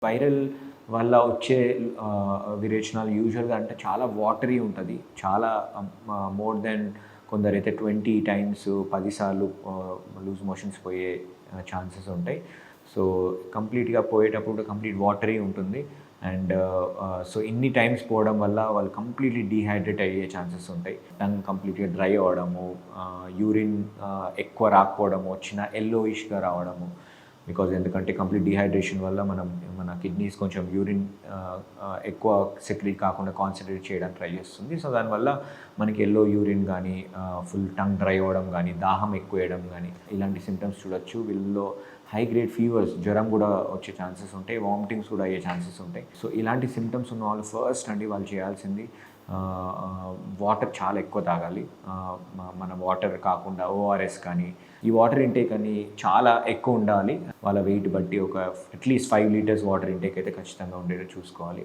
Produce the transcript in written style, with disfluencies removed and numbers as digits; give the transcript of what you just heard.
Viral వల్ల వచ్చే విరేచనాలు యూజువల్‌గా అంటే చాలా వాటరీ ఉంటది. చాలా మోర్ దెన్ కొందరైతే 20 టైమ్స్ 10 సార్లు లూజ్ మోషన్స్ పోయే ఛాన్సెస్ ఉంటాయి. సో, కంప్లీట్‌గా పోయేటప్పుడు కంప్లీట్ వాటరీ ఉంటుంది. అండ్ సో, ఇన్ని టైమ్స్ పోవడం వల్ల వాళ్ళు కంప్లీట్‌లీ డీహైడ్రేట్ అయ్యే ఛాన్సెస్ ఉంటాయి. టంగ్ కంప్లీట్‌గా డ్రై అవ్వడము, యూరిన్ ఎక్కువ రాకపోవడము, వచ్చిన యెల్లోయిష్‌గా రావడము. ఎందుకంటే కంప్లీట్ డీహైడ్రేషన్ వల్ల మన కిడ్నీస్ కొంచెం యూరిన్ ఎక్కువ సెక్రీట్ కాకుండా కాన్సంట్రేట్ చేయడానికి ట్రై చేస్తుంది. సో, దానివల్ల మనకి యెల్లో యూరిన్ కానీ, ఫుల్ టంగ్ డ్రై అవ్వడం కానీ, దాహం ఎక్కువేయడం కానీ ఇలాంటి సింప్టమ్స్ చూడొచ్చు. వీళ్ళలో హై గ్రేడ్ ఫీవర్స్, జ్వరం కూడా వచ్చే ఛాన్సెస్ ఉంటాయి. వామిటింగ్స్ కూడా అయ్యే ఛాన్సెస్ ఉంటాయి. సో, ఇలాంటి సింప్టమ్స్ ఉన్న వాళ్ళు ఫస్ట్ వాళ్ళు చేయాల్సింది వాటర్ చాలా ఎక్కువ తాగాలి. మన వాటర్ కాకుండా ఓఆర్ఎస్ కానీ, ఈ వాటర్ ఇంటేక్ అని చాలా ఎక్కువ ఉండాలి. వాళ్ళ వెయిట్ బట్టి ఒక అట్లీస్ట్ 5 లీటర్స్ వాటర్ ఇంటేక్ అయితే ఖచ్చితంగా ఉండేటట్టు చూసుకోవాలి.